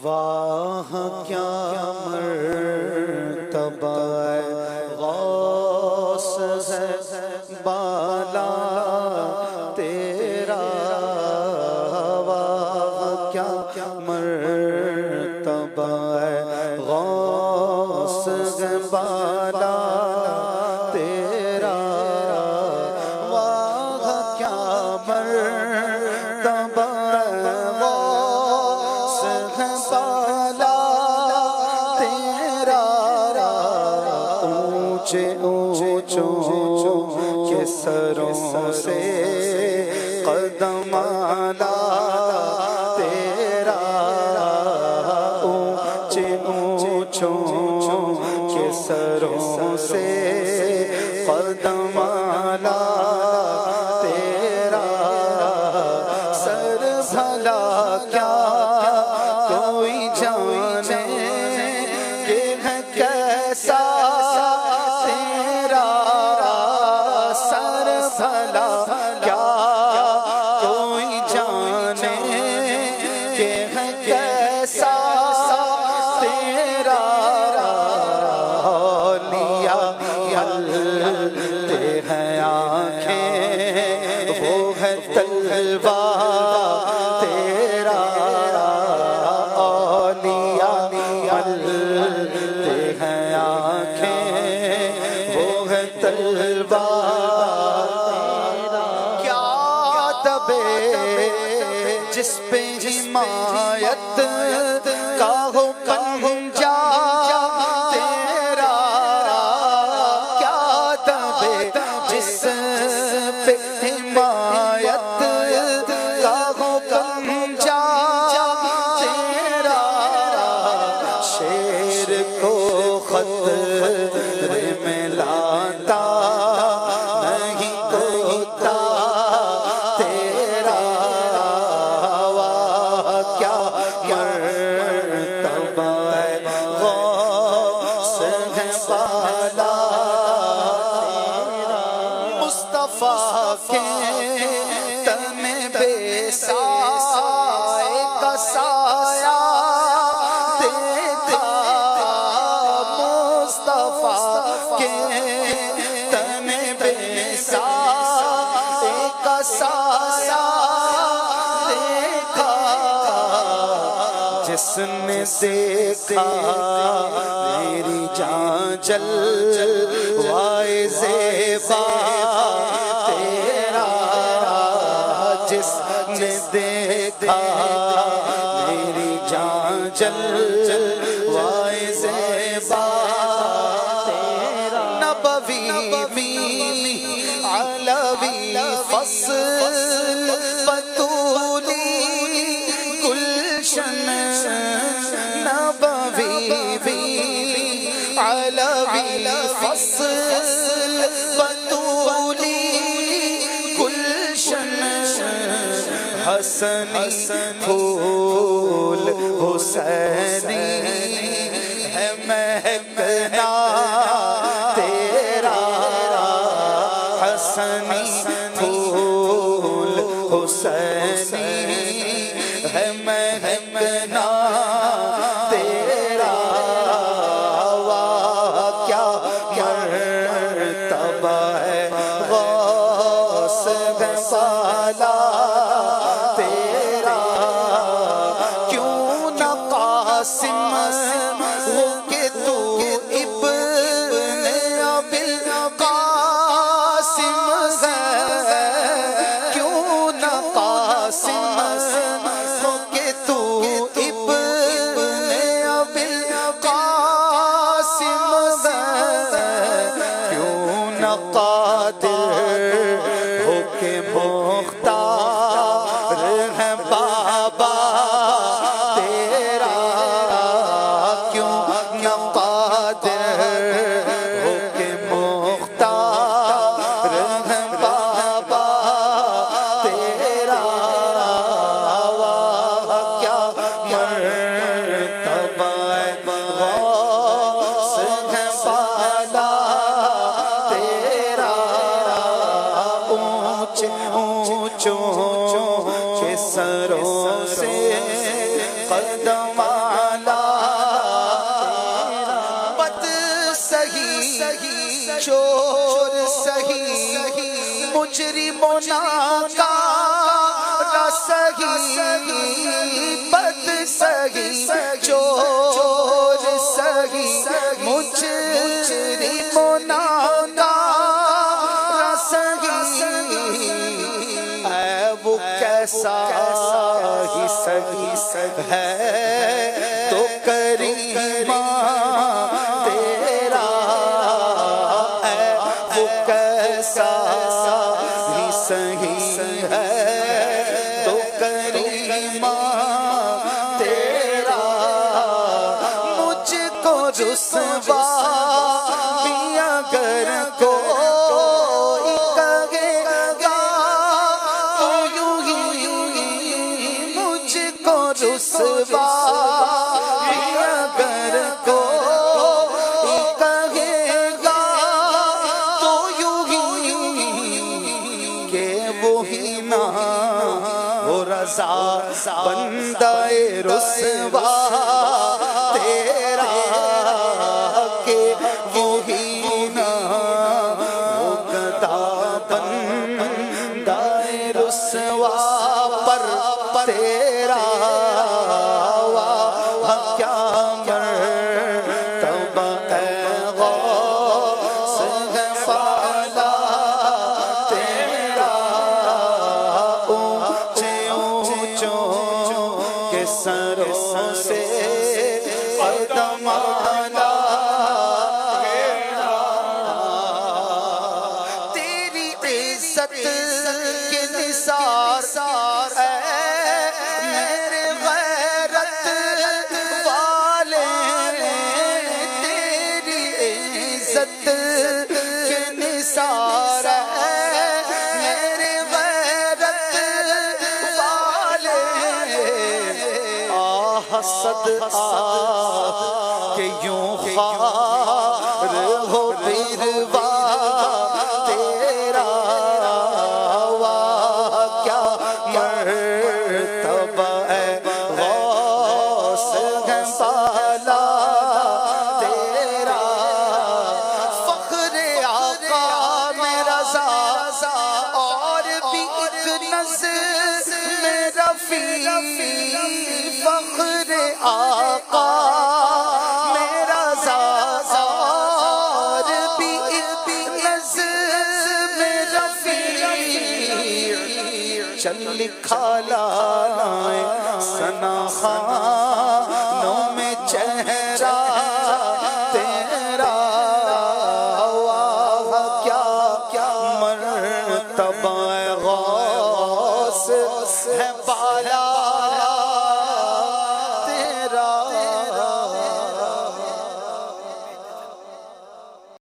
واہ کیا مرتبہ غوث ہے بالا تیرا، واہ کیا مرتبہ غوث ہے بالا تیرا، واہ کیا مرتبہ اونچوں کے سروں سے قدم آلا تیرا، اونچوں کے سروں سے قدم آلا تیرا، سر بھلا کیا کوئی جانے کہ ہے کیسا بھلا کیا کوئی جانے کہ ہے کیسا تیرا، اولیاء ملتے ہیں آنکھیں وہ ہے تلوار تیرا، اولیاء ملتے ہیں آنکھیں وہ ہے تلوار، جس پہ حمایت کا ہو پنجا تیرا، کیا دبے جس پہ حمایت کا ہو پنجا تیرا، شیر کو خطرے میں لاتا نہیں کوتا تیرا، مرتبہ غوث ہے بالا تیرا، مصطفیٰ کے تن بے سائے کا سایہ دیکھا، مصطفیٰ کے تن بے سائے کا سایہ جس نے دیکھا میری جان جلوائے زیبا تیرا، جس نے دیکھا میری جان جلوائے زیبا تیرا، نبوی میلی علوی فصل بطولی گلشن، نبوی علوی فصل بطولی گلشن، حسنی پھول حسینی ہے مہکنا تیرا، حسنی پھول حسینی ہے مہکنا تیرا، واہ کیا مرتبہ غوث ہے بالا تیرا، کیوں نہ قاسم ہو کہ تو ابن ابی القاسم ہے، کیوں نہ قاسم ہو کہ تو ابن ابی القاسم ہے، کیوں نہ قادر ہو کہ مختار ہے بابا تیرا، چور سہی مجرموں ناکارہ سہی بد سہی چور سہی مجرموں ناکارہ سہی اے وہ کیسا ہی سہی ہے تو کریم تیرا اے وہ کیسا ہی سہی ہے تو کریم تیرا مجھ کو رسوا بھی اگر کوئی کہے گا تو یوں ہی مجھ کو رسوا بھی اگر کوئی کہے گا تو یوں ہی کہ وہی نہ وہ رضا بندہ رسوا تیرا کہ وہی نہ وہ گدا بندہ رسوا پر تیرا واہ کیا مرتبہ اے غوث ہے فالا تیرا اونچے اونچوں کے سروں سے قدم آلا تیری عزت کے نثار اے میرے غیرت والے تیری عزت کے نثار اے میرے غیرت والے حسد کہ یوں خوار ہو پیروا تیرا واہ کیا مرتبہ ہے غوث ہے بالا تیرا فخر آقا میں رضا اور بھی ایک نظر میں رفیع فخر آقا میرا اور بھی ایک نظر میں رفیع چل لکھا لائے ثنا خوانوں میں چہر